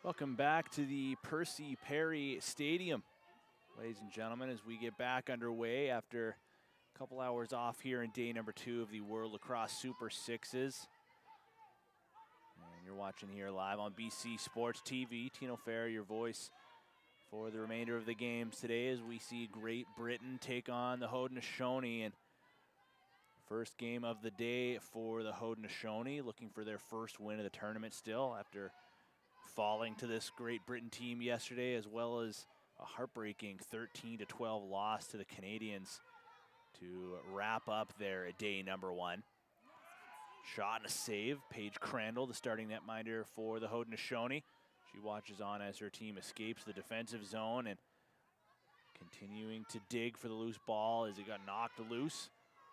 Welcome back to the Percy Perry Stadium, ladies and gentlemen, as we get back underway after a couple hours off here in day number 2 of the World Lacrosse Super Sixes. And you're watching here live on BC Sports TV. Tino Fair, your voice for the remainder of the games today as we see Great Britain take on the Haudenosaunee. And first game of the day for the Haudenosaunee, looking for their first win of the tournament still after falling to this Great Britain team yesterday, as well as a heartbreaking 13-12 loss to the Canadians to wrap up their day number 1. Shot and a save. Paige Crandall, the starting netminder for the Haudenosaunee. She watches on as her team escapes the defensive zone and continuing to dig for the loose ball as it got knocked loose.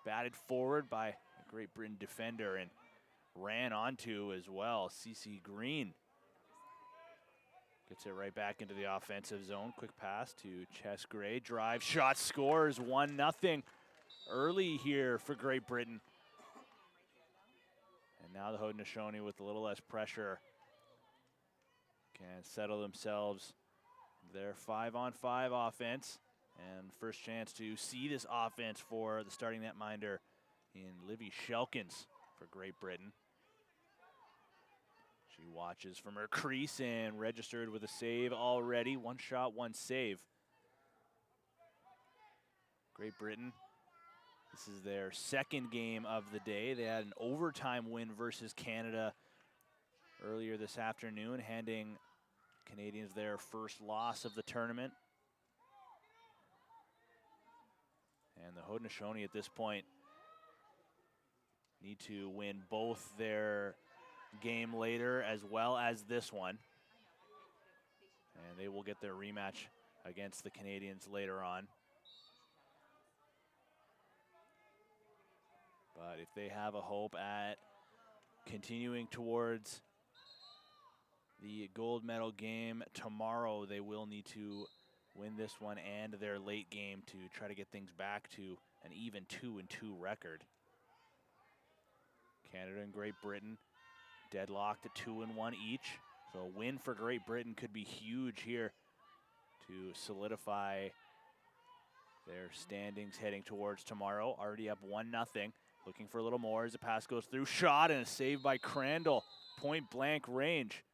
Batted forward by a Great Britain defender and ran onto as well. Cece Green gets it right back into the offensive zone. Quick pass to Chess Gray. Drive, shot, scores 1-0 early here for Great Britain. And now the Haudenosaunee with a little less pressure can settle themselves their 5-on-5 offense. And first chance to see this offense for the starting netminder in Livy Shelkins for Great Britain. She watches from her crease and registered with a save already. 1 shot, 1 save. Great Britain, this is their second game of the day. They had an overtime win versus Canada earlier this afternoon, handing Canadians their first loss of the tournament. And the Haudenosaunee at this point need to win both their game later as well as this one. And they will get their rematch against the Canadians later on. But if they have a hope at continuing towards the gold medal game tomorrow, they will need to win this one and their late game to try to get things back to an even 2-2 record. Canada and Great Britain deadlocked at 2-1 each. So a win for Great Britain could be huge here to solidify their standings heading towards tomorrow. Already up 1-0. Looking for a little more as the pass goes through. Shot and a save by Crandall. Point blank range.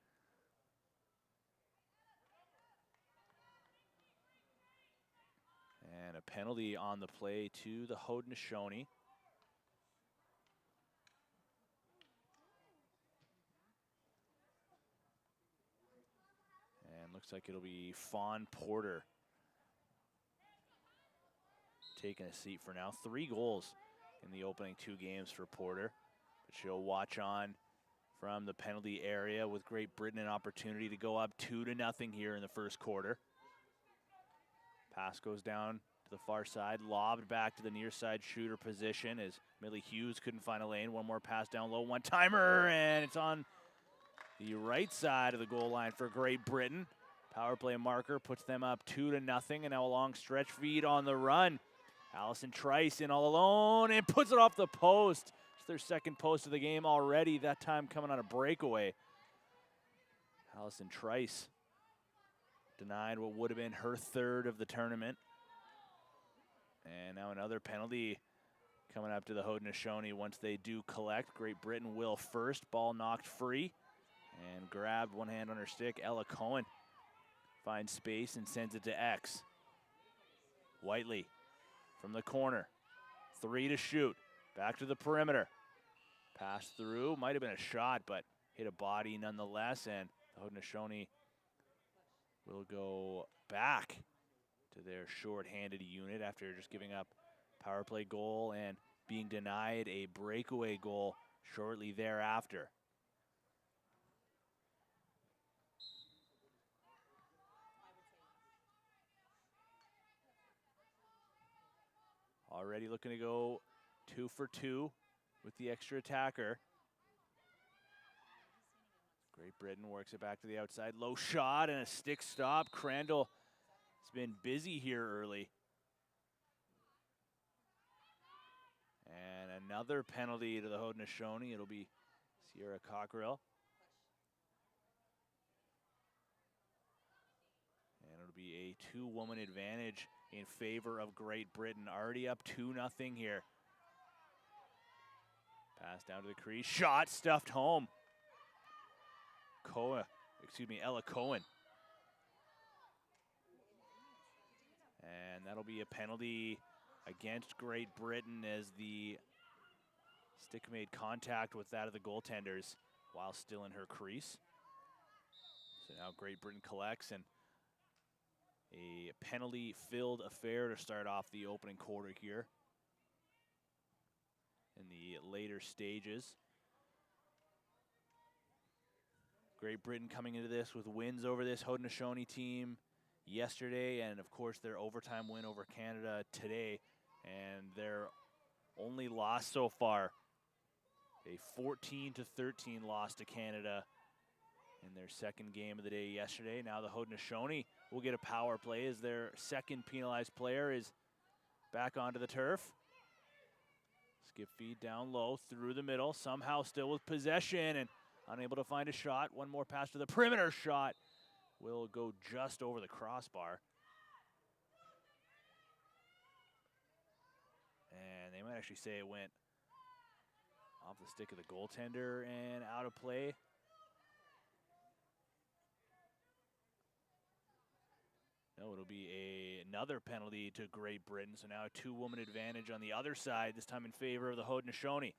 And a penalty on the play to the Haudenosaunee. And looks like it'll be Fawn Porter taking a seat for now. 3 goals in the opening 2 games for Porter. But she'll watch on from the penalty area with Great Britain an opportunity to go up 2-0 here in the first quarter. Pass goes down to the far side, lobbed back to the near side shooter position as Millie Hughes couldn't find a lane. One more pass down low, one-timer, and it's on the right side of the goal line for Great Britain. Power play marker puts them up 2-0, and now a long stretch feed on the run. Allison Trice in all alone and puts it off the post. It's their second post of the game already, that time coming on a breakaway. Allison Trice denied what would have been her 3rd of the tournament. And now another penalty coming up to the Haudenosaunee once they do collect. Great Britain will first. Ball knocked free and grabbed, one hand on her stick. Ella Cohen finds space and sends it to X. Whiteley from the corner. 3 to shoot. Back to the perimeter. Pass through. Might have been a shot, but hit a body nonetheless. And the Haudenosaunee will go back to their short-handed unit after just giving up power play goal and being denied a breakaway goal shortly thereafter. Already looking to go 2 for 2 with the extra attacker. Great Britain works it back to the outside. Low shot and a stick stop. Crandall has been busy here early. And another penalty to the Haudenosaunee. It'll be Sierra Cockrell. It'll be a two-woman advantage in favor of Great Britain. Already up 2-0 here. Pass down to the crease. Shot stuffed home. Ella Cohen. And that'll be a penalty against Great Britain as the stick made contact with that of the goaltenders while still in her crease. So now Great Britain collects, and a penalty-filled affair to start off the opening quarter here in the later stages. Great Britain coming into this with wins over this Haudenosaunee team yesterday, and of course their overtime win over Canada today. And their only loss so far, a 14-13 loss to Canada in their second game of the day yesterday. Now the Haudenosaunee will get a power play as their second penalized player is back onto the turf. Skip feed down low through the middle, somehow still with possession and unable to find a shot. One more pass to the perimeter. Shot will go just over the crossbar. And they might actually say it went off the stick of the goaltender and out of play. No, it'll be another penalty to Great Britain. So now a two-woman advantage on the other side, this time in favor of the Haudenosaunee.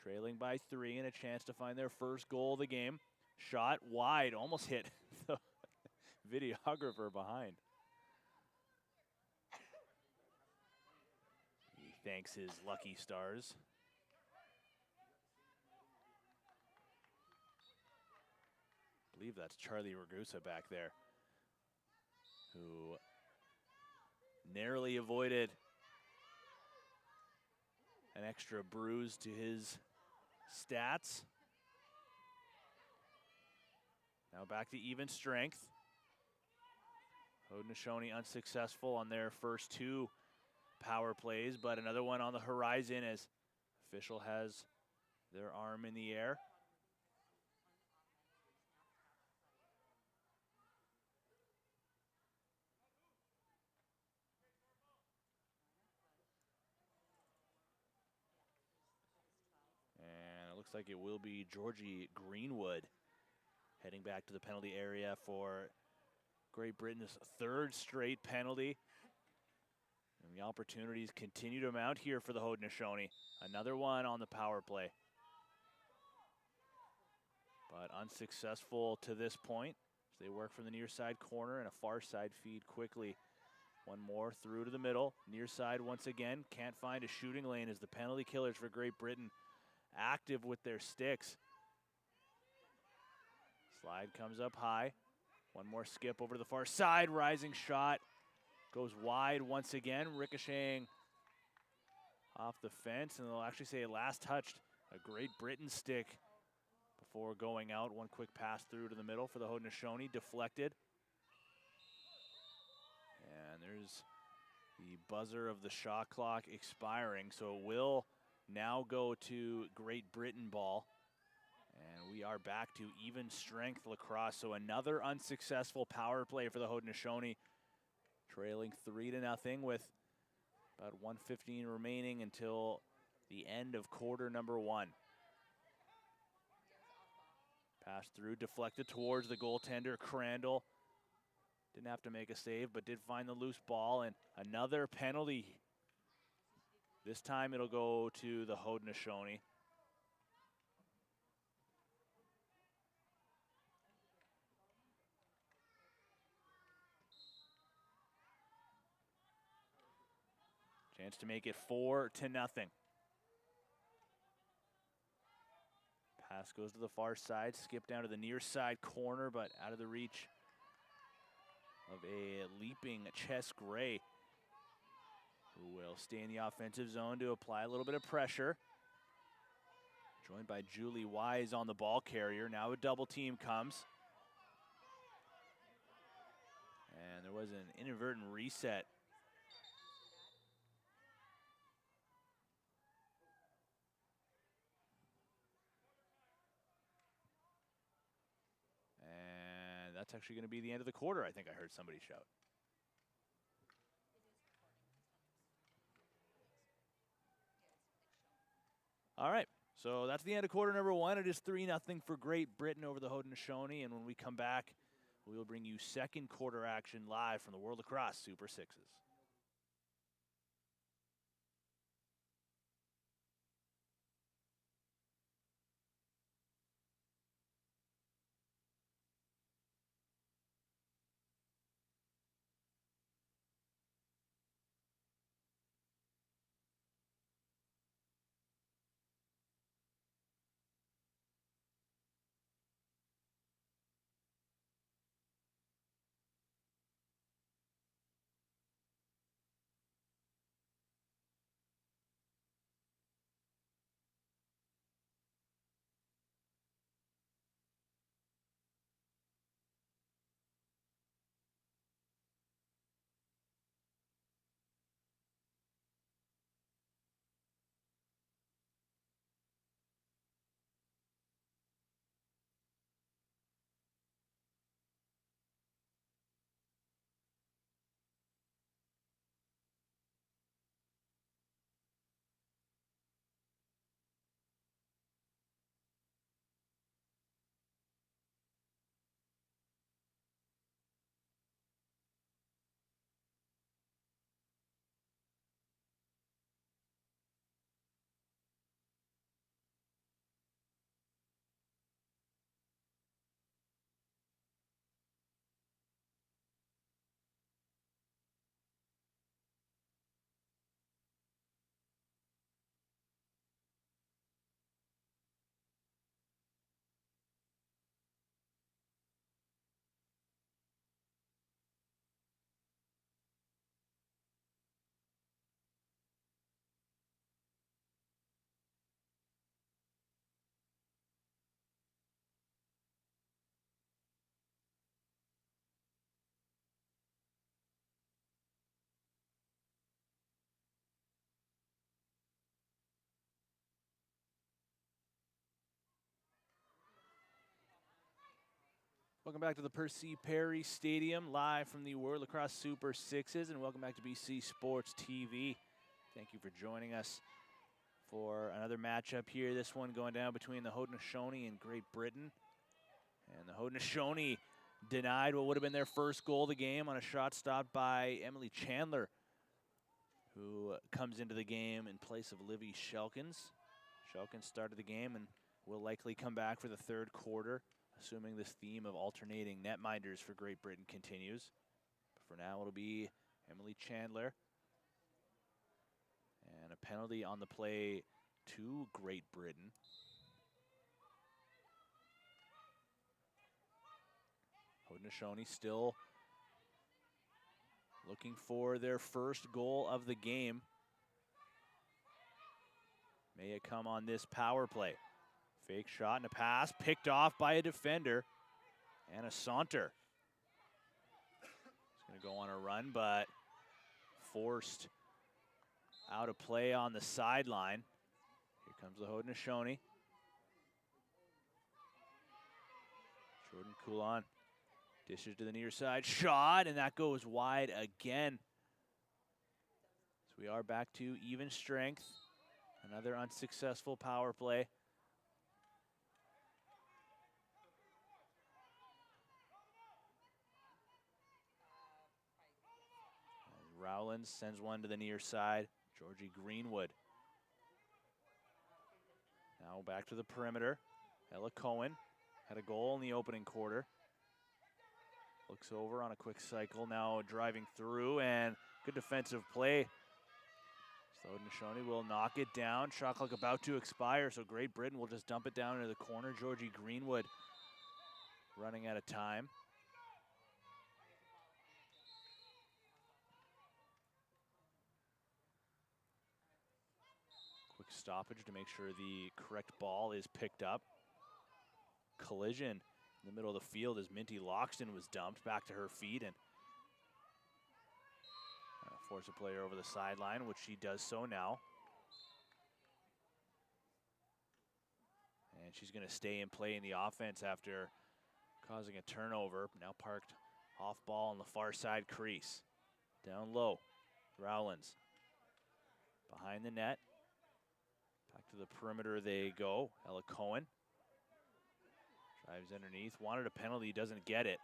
Trailing by 3 and a chance to find their first goal of the game. Shot wide, almost hit the videographer behind. He thanks his lucky stars. I believe that's Charlie Ragusa back there, who narrowly avoided an extra bruise to his stats. Now back to even strength. Haudenosaunee unsuccessful on their first 2 power plays, but another one on the horizon as official has their arm in the air. Looks like it will be Georgie Greenwood heading back to the penalty area for Great Britain's 3rd straight penalty. And the opportunities continue to mount here for the Haudenosaunee. Another one on the power play, but unsuccessful to this point. So they work from the near side corner and a far side feed quickly. One more through to the middle. Near side once again. Can't find a shooting lane as the penalty killers for Great Britain active with their sticks. Slide comes up high. One more skip over to the far side. Rising shot goes wide once again, ricocheting off the fence, and they'll actually say it last touched a Great Britain stick before going out. One quick pass through to the middle for the Haudenosaunee, deflected. And there's the buzzer of the shot clock expiring, so it will now go to Great Britain ball. And we are back to even strength lacrosse. So another unsuccessful power play for the Haudenosaunee, trailing 3-0 with about 1:15 remaining until the end of quarter number 1. Pass through, deflected towards the goaltender, Crandall. Didn't have to make a save, but did find the loose ball, and another penalty. This time it'll go to the Haudenosaunee. Chance to make it 4-0. Pass goes to the far side, skip down to the near side corner, but out of the reach of a leaping Chess Gray, who will stay in the offensive zone to apply a little bit of pressure. Joined by Julie Wise on the ball carrier. Now a double team comes. And there was an inadvertent reset. And that that's actually going to be the end of the quarter, I think I heard somebody shout. All right, so that's the end of quarter number one. It is 3-0 for Great Britain over the Haudenosaunee, and when we come back, we will bring you second quarter action live from the World Lacrosse Super Sixes. Welcome back to the Percy Perry Stadium, live from the World Lacrosse Super Sixes, and welcome back to BC Sports TV. Thank you for joining us for another matchup here. This one going down between the Haudenosaunee and Great Britain. And the Haudenosaunee denied what would have been their first goal of the game on a shot stopped by Emily Chandler, who comes into the game in place of Livy Shelkins. Shelkins started the game and will likely come back for the third quarter, assuming this theme of alternating netminders for Great Britain continues. But for now, it'll be Emily Chandler. And a penalty on the play to Great Britain. Haudenosaunee still looking for their first goal of the game. May it come on this power play. Fake shot and a pass picked off by a defender and a saunter. It's going to go on a run, but forced out of play on the sideline. Here comes the Haudenosaunee. Jordan Coulon dishes to the near side, shot, and that goes wide again. So we are back to even strength. Another unsuccessful power play. Rowlands sends one to the near side. Georgie Greenwood. Now back to the perimeter. Ella Cohen had a goal in the opening quarter. Looks over on a quick cycle, now driving through, and good defensive play. So Haudenosaunee will knock it down. Shot clock about to expire, so Great Britain will just dump it down into the corner. Georgie Greenwood running out of time. Quick stoppage to make sure the correct ball is picked up. Collision in the middle of the field as Minty Loxton was dumped back to her feet and force a player over the sideline, which she does so now. And she's going to stay and play in the offense after causing a turnover. Now parked off ball on the far side crease. Down low, Rowlands behind the net. Back to the perimeter they go. Ella Cohen drives underneath. Wanted a penalty, doesn't get it.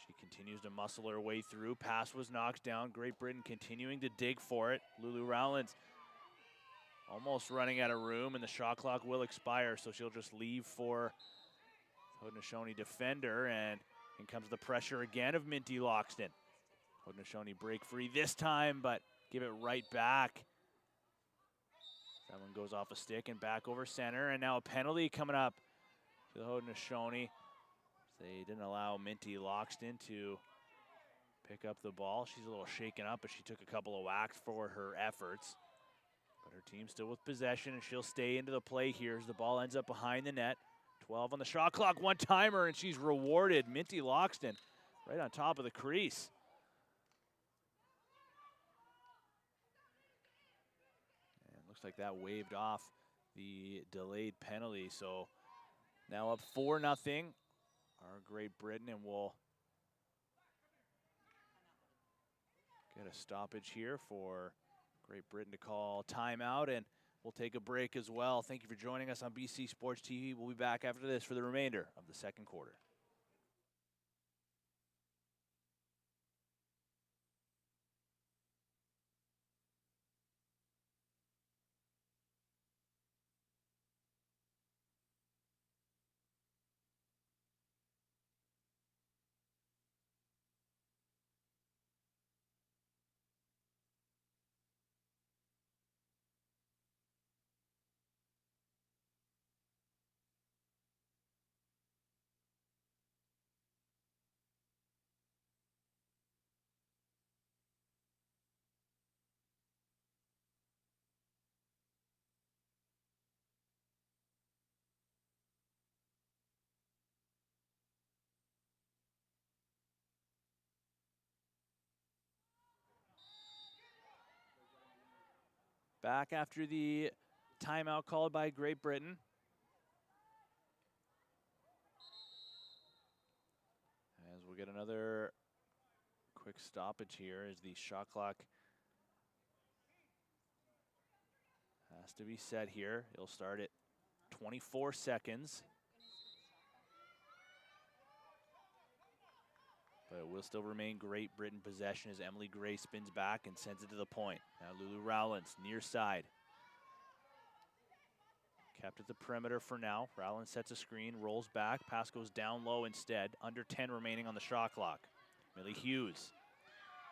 She continues to muscle her way through. Pass was knocked down. Great Britain continuing to dig for it. Lulu Rowlands almost running out of room, and the shot clock will expire, so she'll just leave for Haudenosaunee defender, and in comes the pressure again of Minty Loxton. Haudenosaunee break free this time, but give it right back. That one goes off a stick and back over center, and now a penalty coming up to the Haudenosaunee. They didn't allow Minty Loxton to pick up the ball. She's a little shaken up, but she took a couple of whacks for her efforts. But her team still with possession, and she'll stay into the play here as the ball ends up behind the net. 12 on the shot clock, one-timer, and she's rewarded. Minty Loxton right on top of the crease. And looks like that waved off the delayed penalty. So now up 4-0. Our Great Britain, and we'll get a stoppage here for Great Britain to call timeout, and we'll take a break as well. Thank you for joining us on BC Sports TV. We'll be back after this for the remainder of the second quarter. Back after the timeout called by Great Britain. As we'll get another quick stoppage here as the shot clock has to be set here. It'll start at 24 seconds. But it will still remain Great Britain possession as Emily Gray spins back and sends it to the point. Now Lulu Rowlands, near side. Kept at the perimeter for now. Rowlands sets a screen, rolls back. Pass goes down low instead. Under 10 remaining on the shot clock. Millie Hughes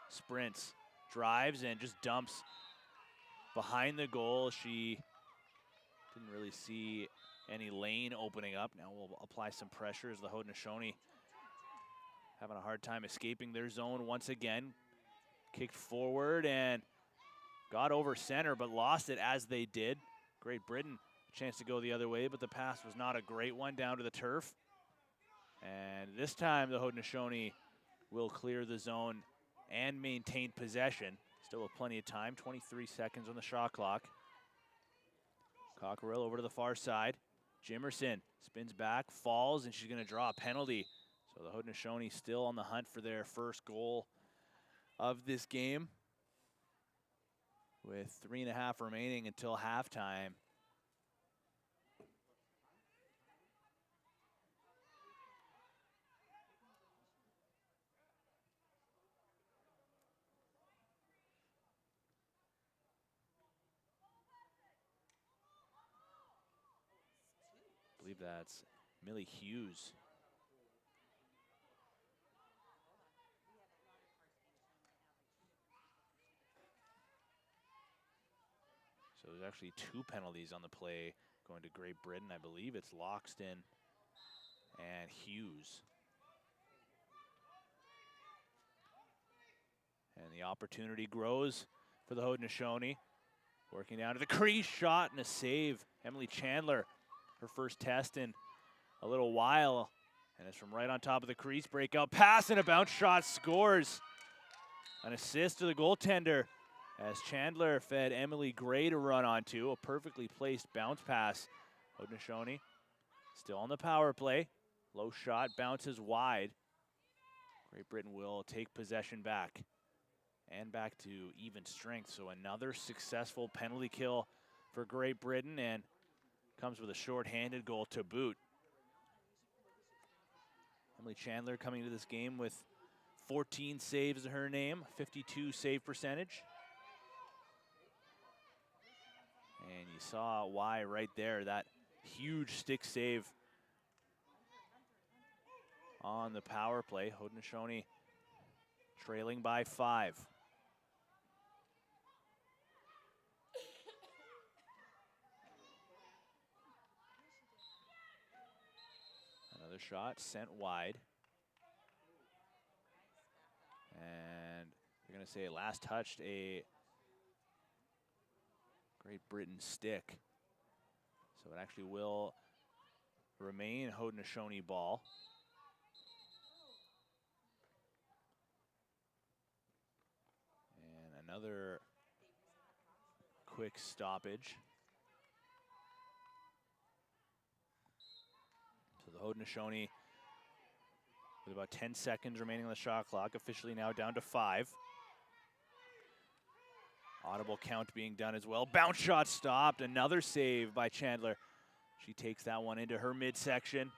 sprints, drives, and just dumps behind the goal. She didn't really see any lane opening up. Now we'll apply some pressure as the Haudenosaunee having a hard time escaping their zone once again. Kicked forward and got over center, but lost it as they did. Great Britain, a chance to go the other way, but the pass was not a great one down to the turf. And this time the Haudenosaunee will clear the zone and maintain possession. Still with plenty of time, 23 seconds on the shot clock. Cockerill over to the far side. Jimerson spins back, falls, and she's gonna draw a penalty. So the Haudenosaunee still on the hunt for their first goal of this game, with 3.5 remaining until halftime. I believe that's Millie Hughes. So there's actually 2 penalties on the play going to Great Britain. I believe it's Loxton and Hughes. And the opportunity grows for the Haudenosaunee. Working down to the crease, shot and a save. Emily Chandler, her first test in a little while. And it's from right on top of the crease. Breakout pass and a bounce shot, scores. An assist to the goaltender as Chandler fed Emily Gray to run onto. A perfectly placed bounce pass. Haudenosaunee still on the power play. Low shot, bounces wide. Great Britain will take possession back. And back to even strength. So another successful penalty kill for Great Britain, and comes with a short-handed goal to boot. Emily Chandler coming to this game with 14 saves to her name, 52 save percentage. And you saw why right there, that huge stick save on the power play. Haudenosaunee trailing by 5. Another shot sent wide. And they're going to say last touched a Great Britain stick. So it actually will remain Haudenosaunee ball. And another quick stoppage. So the Haudenosaunee, with about 10 seconds remaining on the shot clock, officially now down to 5. Audible count being done as well. Bounce shot stopped. Another save by Chandler. She takes that one into her midsection.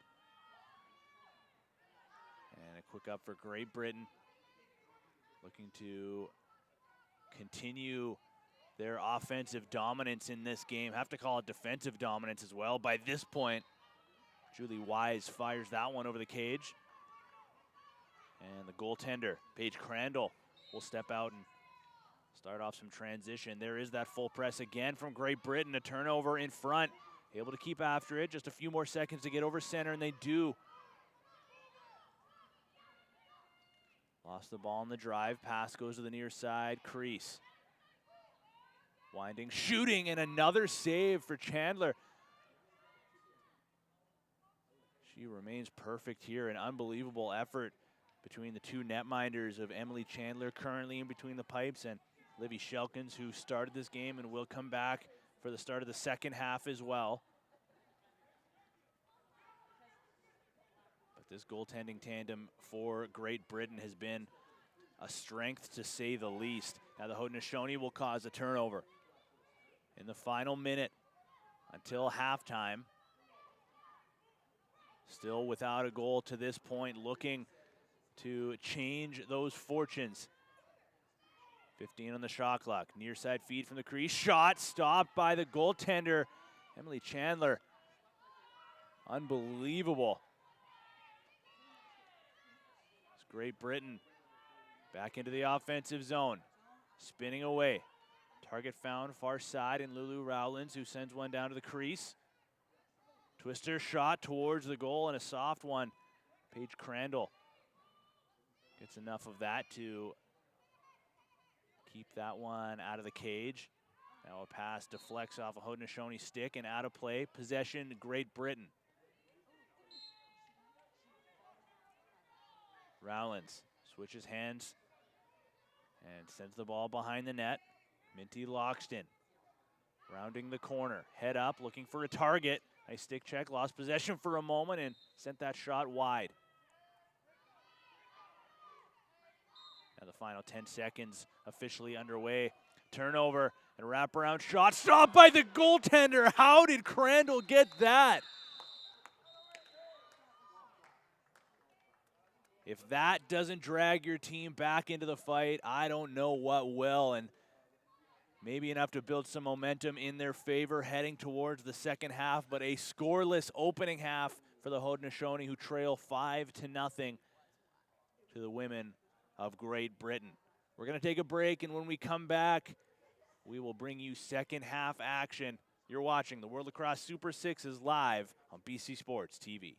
And a quick up for Great Britain. Looking to continue their offensive dominance in this game. Have to call it defensive dominance as well. By this point, Julie Wise fires that one over the cage. And the goaltender, Paige Crandall, will step out and start off some transition. There is that full press again from Great Britain. A turnover in front. Able to keep after it. Just a few more seconds to get over center, and they do. Lost the ball on the drive. Pass goes to the near side crease. Winding, shooting, and another save for Chandler. She remains perfect here. An unbelievable effort between the two netminders of Emily Chandler, currently in between the pipes, and Livy Shelkins, who started this game and will come back for the start of the second half as well. But this goaltending tandem for Great Britain has been a strength, to say the least. Now the Haudenosaunee will cause a turnover in the final minute until halftime. Still without a goal to this point, looking to change those fortunes. 15 on the shot clock. Near side feed from the crease. Shot stopped by the goaltender, Emily Chandler. Unbelievable. It's Great Britain back into the offensive zone. Spinning away. Target found far side in Lulu Rowlands, who sends one down to the crease. Twister shot towards the goal, and a soft one. Paige Crandall gets enough of that to keep that one out of the cage. Now a pass deflects off a Haudenosaunee stick and out of play. Possession, Great Britain. Rowlands switches hands and sends the ball behind the net. Minty Loxton rounding the corner. Head up, looking for a target. Nice stick check, lost possession for a moment and sent that shot wide. Now the final 10 seconds officially underway. Turnover and wraparound shot stopped by the goaltender. How did Crandall get that? If that doesn't drag your team back into the fight, I don't know what will. And maybe enough to build some momentum in their favor heading towards the second half, but a scoreless opening half for the Haudenosaunee, who trail 5-0 to the women of Great Britain. We're going to take a break, and when we come back, we will bring you second half action. You're watching the World Lacrosse Super Sixes live on BC Sports TV.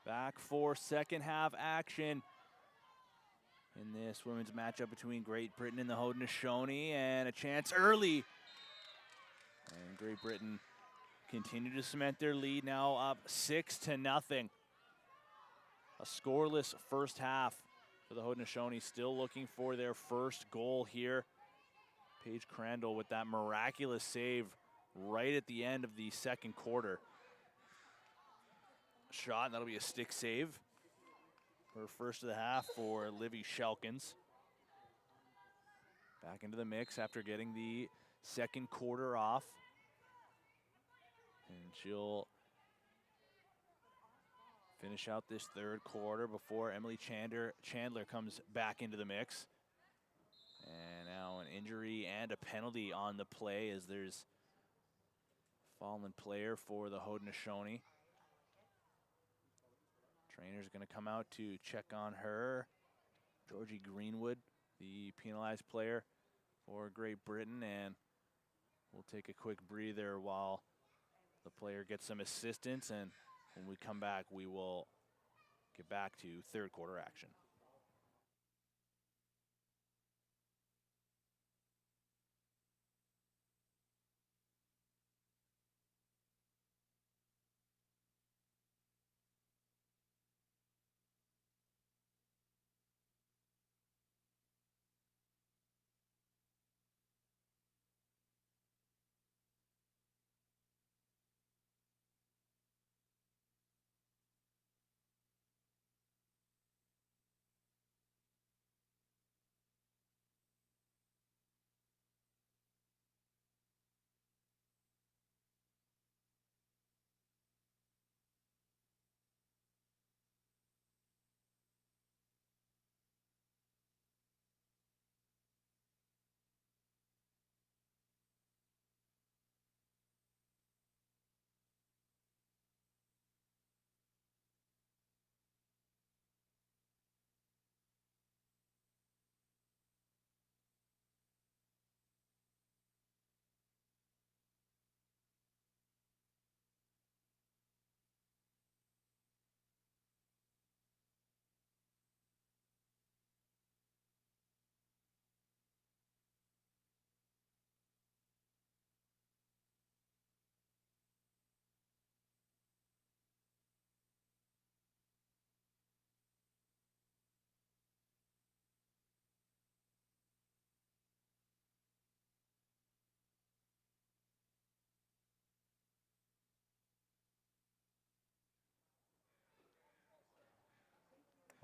Back for second half action in this women's matchup between Great Britain and the Haudenosaunee, and a chance early. And Great Britain continue to cement their lead, now up 6-0. A scoreless first half for the Haudenosaunee, still looking for their first goal here. Paige Crandall with that miraculous save right at the end of the second quarter. Shot, and that'll be a stick save. Her first of the half for Livy Shelkins. Back into the mix after getting the second quarter off. And she'll finish out this third quarter before Emily Chandler comes back into the mix. And now an injury and a penalty on the play as there's a fallen player for the Haudenosaunee. Trainer's going to come out to check on her. Georgie Greenwood, the penalized player for Great Britain, and we'll take a quick breather while the player gets some assistance, and when we come back, we will get back to third quarter action.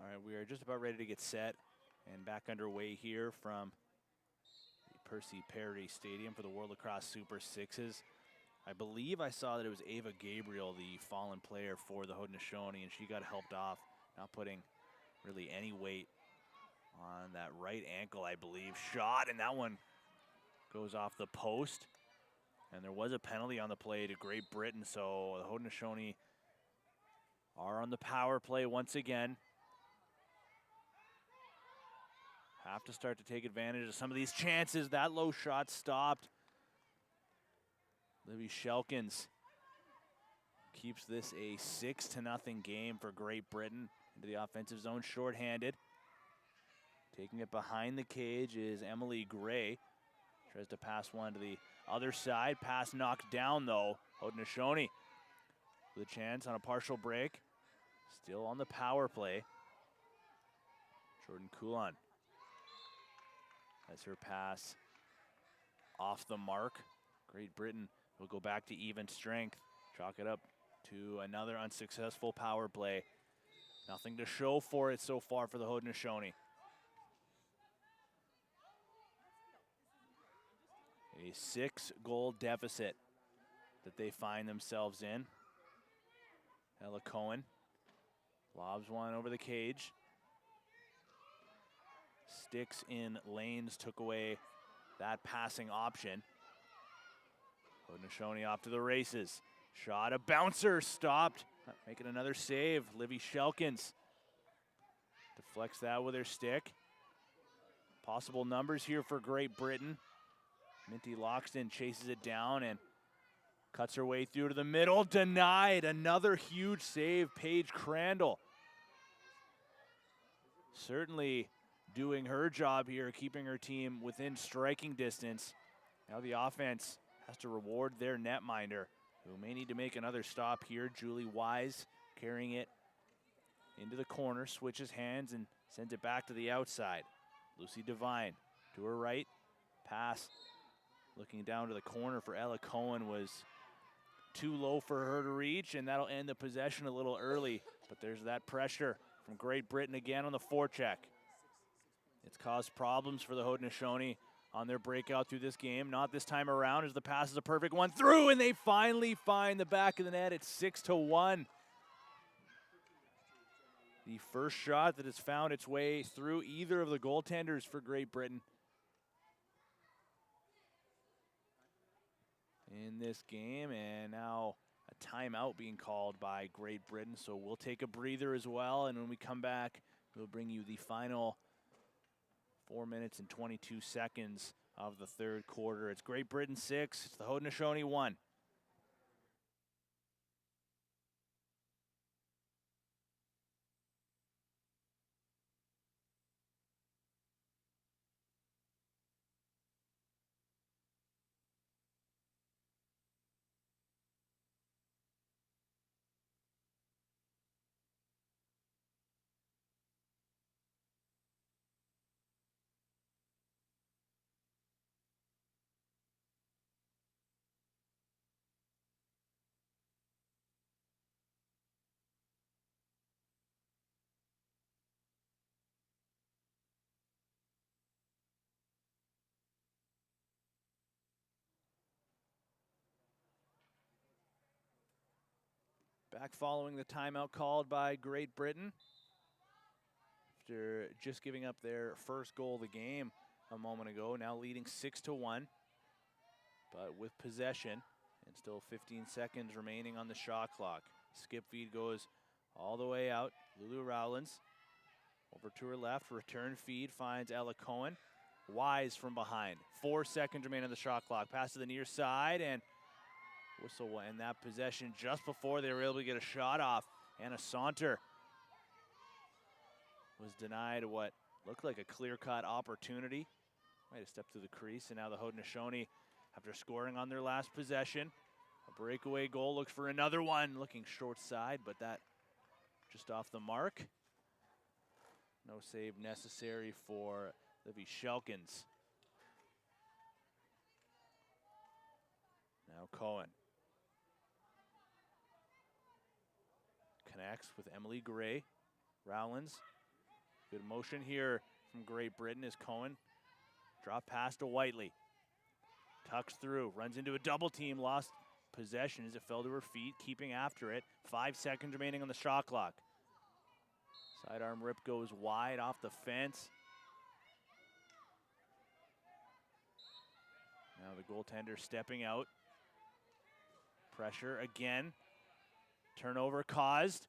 All right, we are just about ready to get set and back underway here from the Percy Perry Stadium for the World Lacrosse Super Sixes. I believe I saw that it was Ava Gabriel, the fallen player for the Haudenosaunee, and she got helped off, not putting really any weight on that right ankle, I believe. Shot, and that one goes off the post. And there was a penalty on the play to Great Britain, so the Haudenosaunee are on the power play once again. Have to start to take advantage of some of these chances. That low shot stopped. Livy Shelkins keeps this a 6-0 game for Great Britain. Into the offensive zone, shorthanded. Taking it behind the cage is Emily Gray. Tries to pass one to the other side. Pass knocked down though. Haudenosaunee with a chance on a partial break. Still on the power play. Jordan Coulon has her pass off the mark. Great Britain will go back to even strength. Chalk it up to another unsuccessful power play. Nothing to show for it so far for the Haudenosaunee. A 6-goal deficit that they find themselves in. Ella Cohen lobs one over the cage. Sticks in lanes, took away that passing option. Haudenosaunee off to the races. Shot, a bouncer, stopped. Making another save, Livy Shelkins. Deflects that with her stick. Possible numbers here for Great Britain. Minty Loxton chases it down and Cuts her way through to the middle, denied. Another huge save, Paige Crandall. Certainly doing her job here, keeping her team within striking distance. Now the offense has to reward their netminder, who may need to make another stop here. Julie Wise carrying it into the corner, switches hands and sends it back to the outside. Lucy Devine to her right, pass looking down to the corner for Ella Cohen was too low for her to reach, and that'll end the possession a little early. But there's that pressure from Great Britain again on the forecheck. It's caused problems for the Haudenosaunee on their breakout through this game. Not this time around, as the pass is a perfect one through, and they finally find the back of the net. It's 6-1. The first shot that has found its way through either of the goaltenders for Great Britain in this game, and now a timeout being called by Great Britain. So we'll take a breather as well, and when we come back, we'll bring you the final 4 minutes and 22 seconds of the third quarter. It's Great Britain 6, it's the Haudenosaunee 1. Back following the timeout called by Great Britain after just giving up their first goal of the game a moment ago, now leading 6-1, but with possession and still 15 seconds remaining on the shot clock. Skip feed goes all the way out. Lulu Rowlands over to her left, return feed finds Ella Cohen. Wise from behind, 4 seconds remain on the shot clock. Pass to the near side, and whistle will end that possession just before they were able to get a shot off. Anna Saunter was denied what looked like a clear-cut opportunity. Might have stepped through the crease, and now the Haudenosaunee, after scoring on their last possession, a breakaway goal, looks for another one, looking short side, but that just off the mark. No save necessary for Livy Shelkins. Now Cohen connects with Emily Gray. Rowlands, good motion here from Great Britain as Cohen drop pass to Whiteley. Tucks through, runs into a double team, lost possession as it fell to her feet, keeping after it. 5 seconds remaining on the shot clock. Sidearm rip goes wide off the fence. Now the goaltender stepping out. Pressure again. Turnover caused.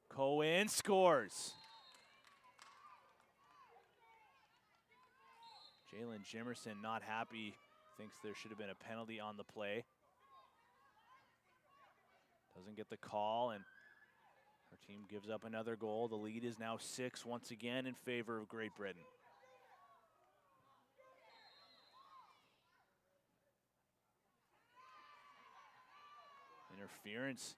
Cohen scores. Jalen Jimerson not happy. Thinks there should have been a penalty on the play. Doesn't get the call, and our team gives up another goal. The lead is now 6 once again in favor of Great Britain. Interference.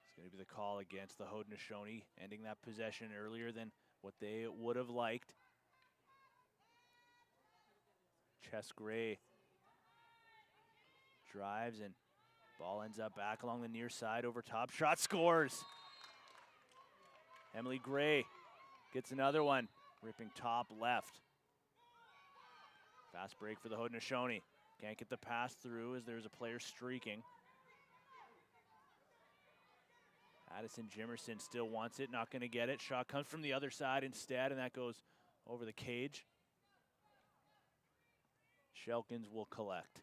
It's going to be the call against the Haudenosaunee, ending that possession earlier than what they would have liked. Chess Gray drives, and ball ends up back along the near side over top. Shot, scores. Emily Gray gets another one, ripping top left. Fast break for the Haudenosaunee. Can't get the pass through as there's a player streaking. Addison Jimerson still wants it, not going to get it. Shot comes from the other side instead, and that goes over the cage. Shelkins will collect.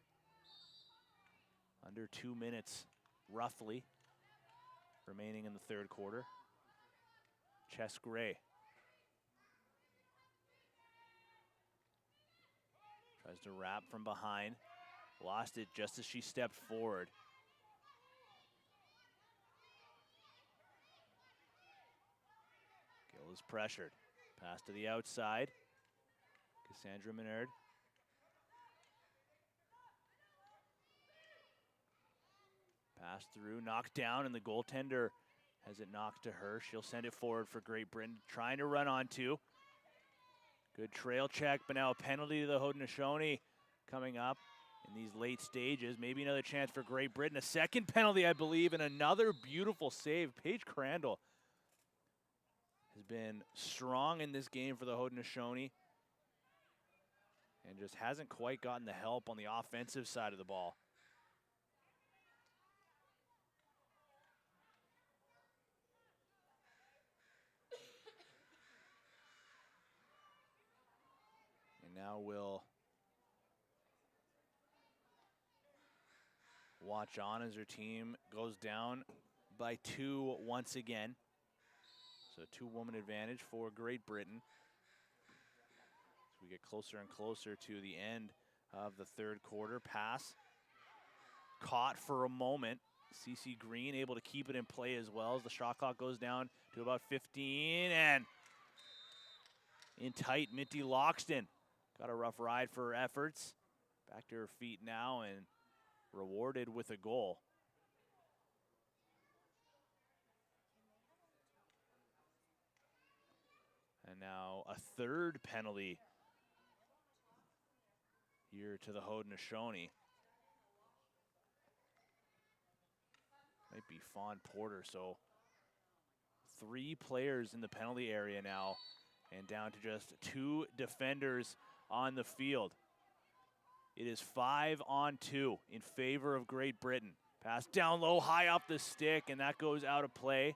Under 2 minutes, roughly, remaining in the third quarter. Chess Gray tries to wrap from behind. Lost it just as she stepped forward. Gill is pressured. Pass to the outside. Cassandra Menard. Pass through, knocked down, and the goaltender has it knocked to her. She'll send it forward for Great Britain, trying to run onto. Good trail check, but now a penalty to the Haudenosaunee coming up in these late stages. Maybe another chance for Great Britain. A second penalty, I believe, and another beautiful save. Paige Crandall has been strong in this game for the Haudenosaunee and just hasn't quite gotten the help on the offensive side of the ball. And now we'll watch on as her team goes down by 2 once again. So 2-woman advantage for Great Britain. As we get closer and closer to the end of the third quarter. Pass caught for a moment. CeCe Green able to keep it in play as well as the shot clock goes down to about 15. And in tight, Minty Loxton got a rough ride for her efforts. Back to her feet now and rewarded with a goal. And now a third penalty here to the Haudenosaunee. Might be Fawn Porter, so 3 players in the penalty area now and down to just 2 defenders on the field. It is 5-on-2 in favor of Great Britain. Pass down low, high off the stick, and that goes out of play.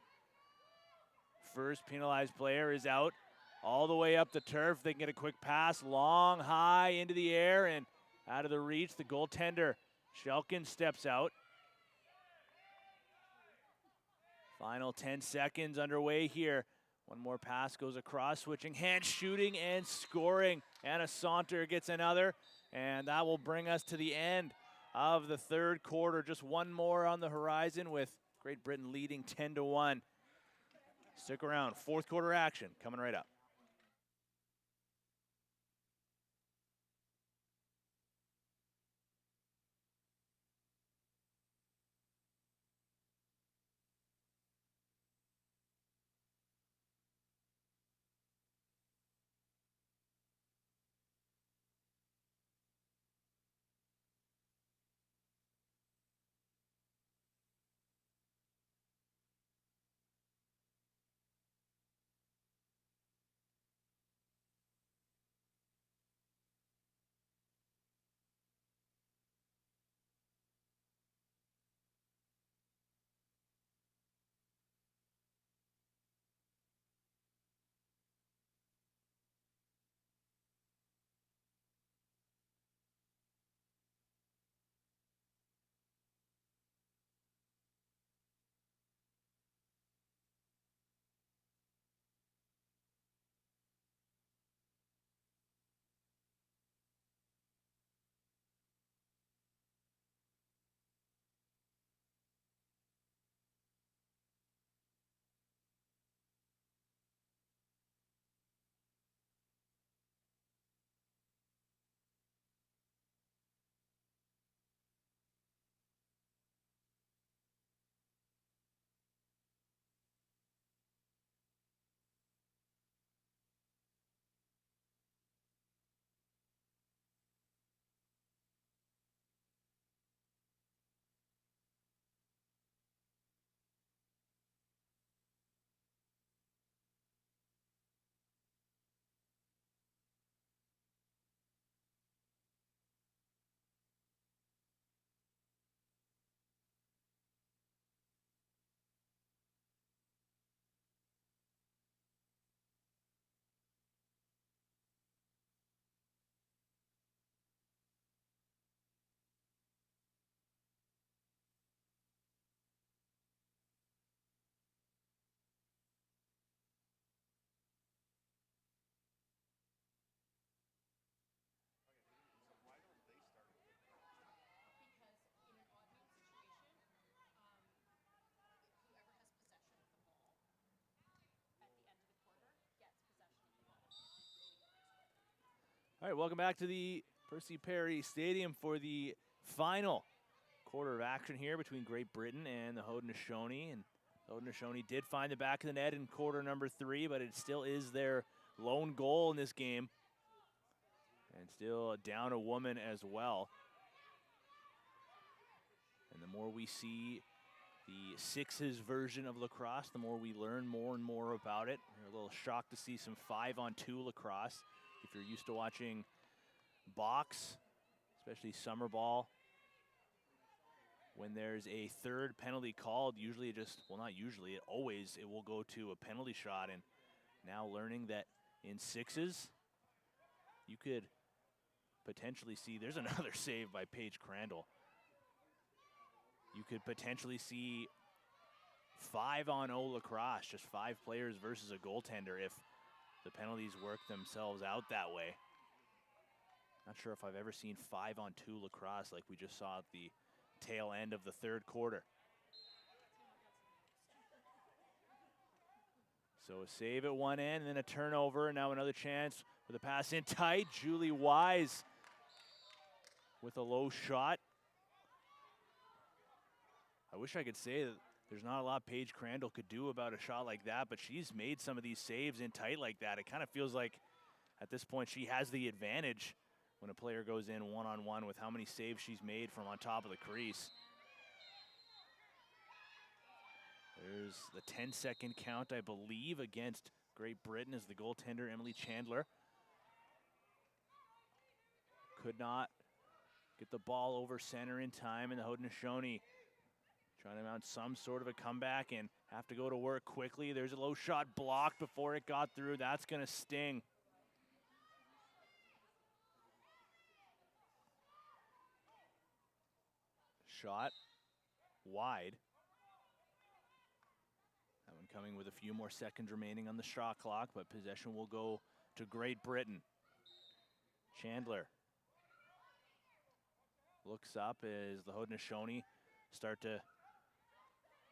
First penalized player is out. All the way up the turf, they can get a quick pass, long, high, into the air, and out of the reach. The goaltender, Shelkin, steps out. Final 10 seconds underway here. One more pass goes across, switching hands, shooting and scoring. Anna Saunter gets another, and that will bring us to the end of the third quarter. Just one more on the horizon with Great Britain leading 10-1. Stick around, fourth quarter action coming right up. All right, welcome back to the Percy Perry Stadium for the final quarter of action here between Great Britain and the Haudenosaunee. And Haudenosaunee did find the back of the net in quarter number 3, but it still is their lone goal in this game. And still down a woman as well. And the more we see the sixes version of lacrosse, the more we learn more and more about it. We're a little shocked to see some 5-on-2 lacrosse. If you're used to watching box, especially summer ball, when there's a third penalty called, usually it just, well, not usually, it will go to a penalty shot. And now learning that in sixes, you could potentially see, there's another save by Paige Crandall. You could potentially see 5-on-0 lacrosse, just 5 players versus a goaltender if the penalties work themselves out that way. Not sure if I've ever seen 5-on-2 lacrosse like we just saw at the tail end of the third quarter. So a save at one end, and then a turnover. Now another chance with a pass in tight. Julie Wise with a low shot. I wish I could say that there's not a lot Paige Crandall could do about a shot like that, but she's made some of these saves in tight like that. It kind of feels like at this point she has the advantage when a player goes in one-on-one with how many saves she's made from on top of the crease. There's the 10-second count, I believe, against Great Britain as the goaltender, Emily Chandler, could not get the ball over center in time, and the Haudenosaunee trying to mount some sort of a comeback and have to go to work quickly. There's a low shot blocked before it got through. That's going to sting. Shot wide. That one coming with a few more seconds remaining on the shot clock, but possession will go to Great Britain. Chandler looks up as the Haudenosaunee start to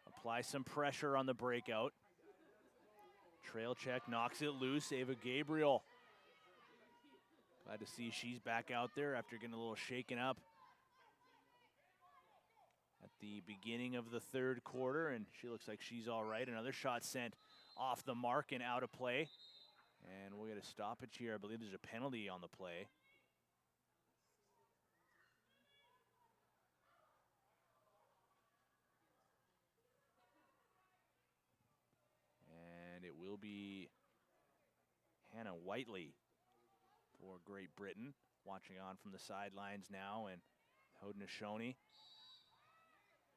apply some pressure on the breakout. Trail check, knocks it loose. Ava Gabriel. Glad to see she's back out there after getting a little shaken up at the beginning of the third quarter, and she looks like she's all right. Another shot sent off the mark and out of play. And we'll get a stoppage here. I believe there's a penalty on the play. And it will be Hannah Whiteley for Great Britain, watching on from the sidelines now. And Haudenosaunee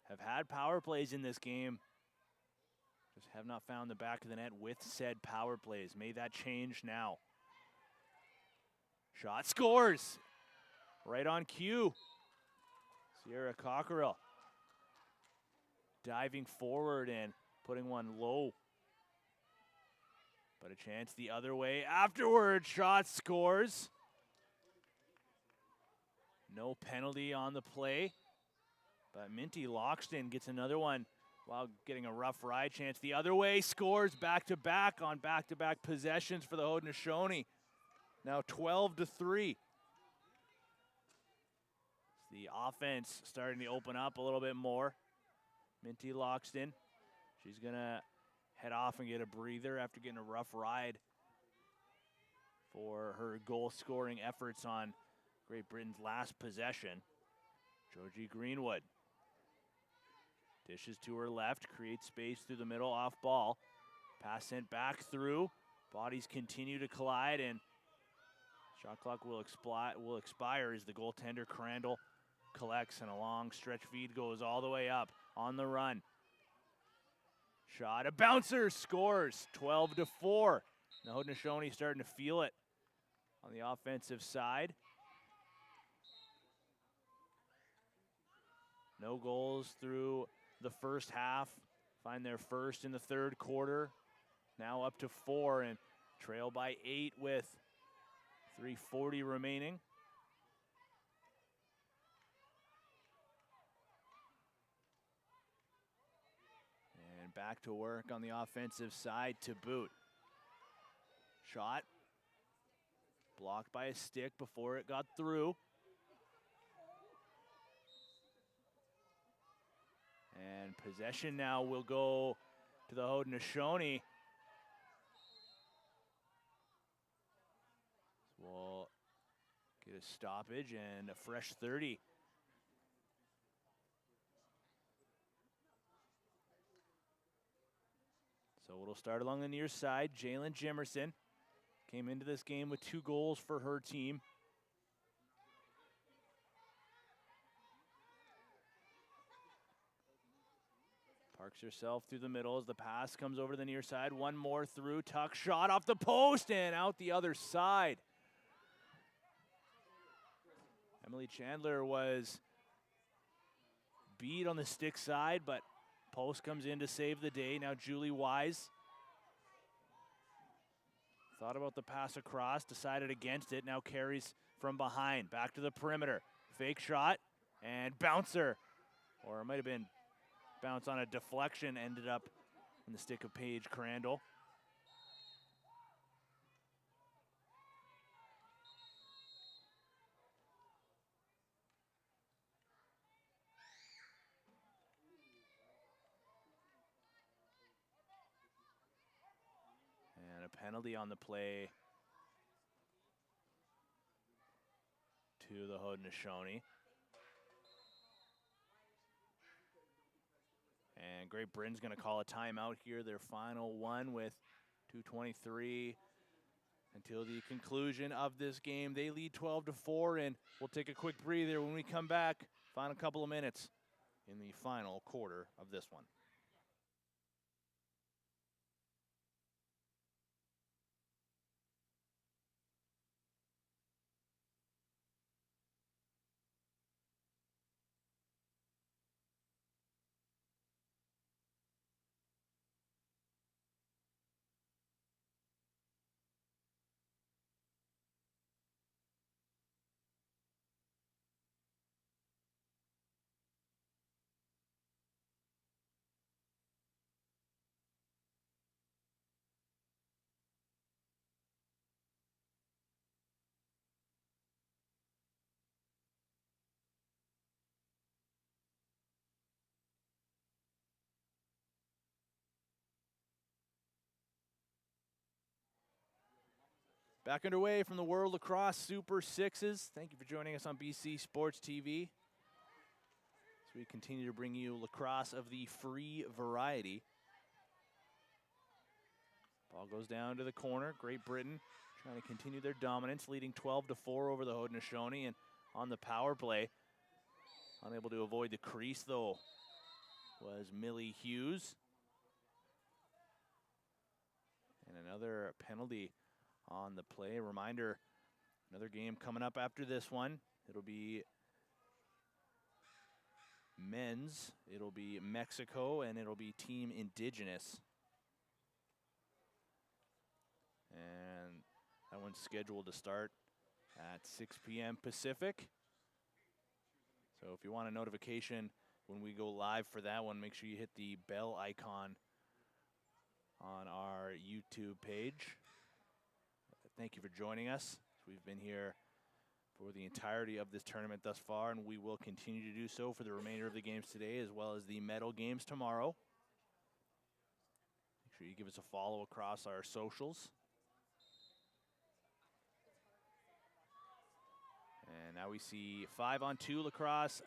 have had power plays in this game, just have not found the back of the net with said power plays. May that change now. Shot scores right on cue. Sierra Cockerell diving forward and putting one low. But a chance the other way afterward. Shot scores. No penalty on the play. But Minty Loxton gets another one while getting a rough ride. Chance the other way. Scores back-to-back on back-to-back possessions for the Haudenosaunee. Now 12-3. The offense starting to open up a little bit more. Minty Loxton, she's going to head off and get a breather after getting a rough ride for her goal-scoring efforts on Great Britain's last possession. Georgie Greenwood dishes to her left, creates space through the middle, off ball. Pass sent back through. Bodies continue to collide, and shot clock will expire as the goaltender Crandall collects, and a long stretch feed goes all the way up on the run. Shot, a bouncer, scores 12-4. The Haudenosaunee starting to feel it on the offensive side. No goals through the first half. Find their first in the third quarter. Now up to 4 and trail by 8 with 3:40 remaining. And back to work on the offensive side to boot. Shot. Blocked by a stick before it got through. And possession now will go to the Haudenosaunee. We'll get a stoppage and a fresh 30. So it'll start along the near side. Jalen Jimerson came into this game with 2 goals for her team. Parks herself through the middle as the pass comes over to the near side. One more through, tuck shot off the post and out the other side. Emily Chandler was beat on the stick side, but post comes in to save the day. Now Julie Wise thought about the pass across, decided against it, now carries from behind, back to the perimeter. Fake shot and bouncer, or it might have been bounce on a deflection, ended up in the stick of Paige Crandall. And a penalty on the play to the Haudenosaunee. And Great Britain's going to call a timeout here, their final one with 2:23 until the conclusion of this game. They lead 12-4, and we'll take a quick breather when we come back. Final couple of minutes in the final quarter of this one. Back underway from the World Lacrosse Super Sixes. Thank you for joining us on BC Sports TV as we continue to bring you lacrosse of the free variety. Ball goes down to the corner. Great Britain trying to continue their dominance, leading 12-4 over the Haudenosaunee, and on the power play, unable to avoid the crease though, was Millie Hughes. And another penalty on the play. Reminder, another game coming up after this one. It'll be men's, it'll be Mexico, and it'll be Team Indigenous. And that one's scheduled to start at 6 p.m. Pacific. So if you want a notification when we go live for that one, make sure you hit the bell icon on our YouTube page. Thank you for joining us. We've been here for the entirety of this tournament thus far, and we will continue to do so for the remainder of the games today, as well as the medal games tomorrow. Make sure you give us a follow across our socials. And now we see 5-on-2 lacrosse.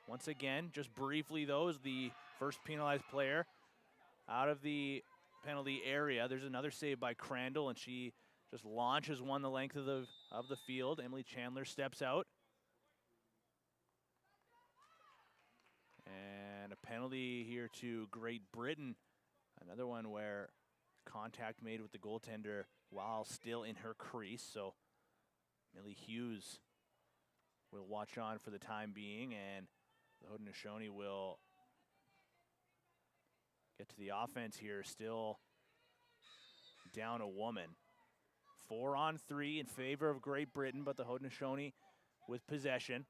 Once again, just briefly though, is the first penalized player out of the penalty area. There's another save by Crandall, and she just launches one the length of the field. Emily Chandler steps out. And a penalty here to Great Britain. Another one where contact made with the goaltender while still in her crease. So Millie Hughes will watch on for the time being, and the Haudenosaunee will get to the offense here, still down a woman. 4-on-3 in favor of Great Britain, but the Haudenosaunee with possession.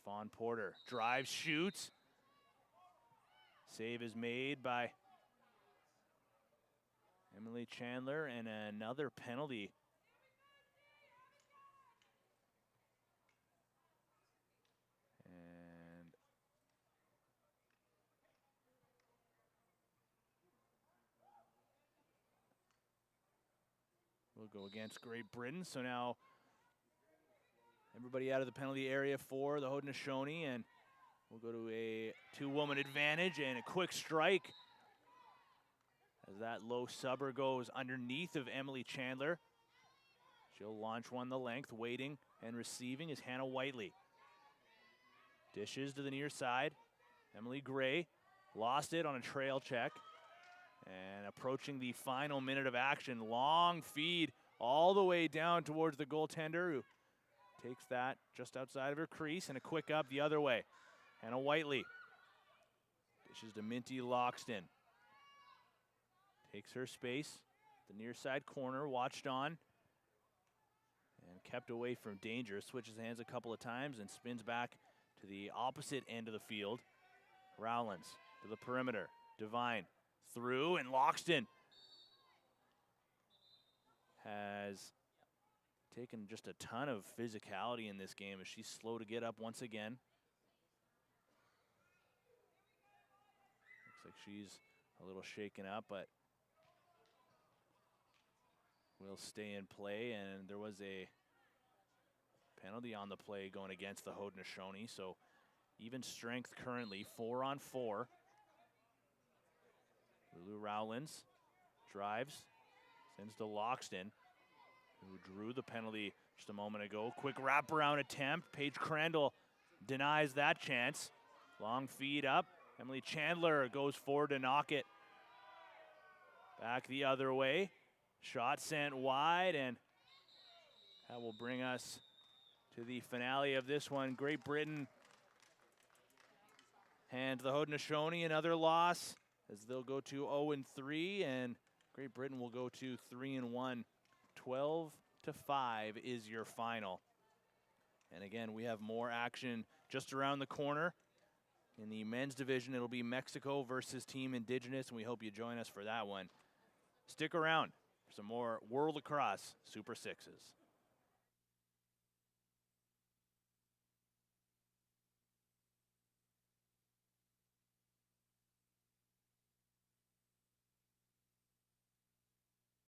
Fawn Porter drives, shoots. Save is made by Emily Chandler, and another penalty. And we'll go against Great Britain. So now everybody out of the penalty area for the Haudenosaunee, and we'll go to a two-woman advantage and a quick strike as that low subber goes underneath of Emily Chandler. She'll launch one the length. Waiting and receiving is Hannah Whiteley. Dishes to the near side. Emily Gray lost it on a trail check. And approaching the final minute of action, long feed all the way down towards the goaltender, who takes that just outside of her crease, and a quick up the other way. Hannah Whiteley dishes to Minty Loxton. Takes her space, the near side corner, watched on, and kept away from danger. Switches hands a couple of times and spins back to the opposite end of the field. Rowlands to the perimeter. Devine through, and Loxton has taken just a ton of physicality in this game as she's slow to get up once again. Looks like she's a little shaken up, but will stay in play, and there was a penalty on the play going against the Haudenosaunee, so even strength currently, 4-on-4. Lulu Rowlands drives, sends to Loxton, who drew the penalty just a moment ago. Quick wraparound attempt. Paige Crandall denies that chance. Long feed up. Emily Chandler goes forward to knock it back the other way. Shot sent wide, and that will bring us to the finale of this one. Great Britain and the Haudenosaunee another loss as they'll go to 0-3, and Great Britain will go to 3-1. 12-5 is your final. And again, we have more action just around the corner. In the men's division, it'll be Mexico versus Team Indigenous, and we hope you join us for that one. Stick around for some more World Lacrosse Super Sixes.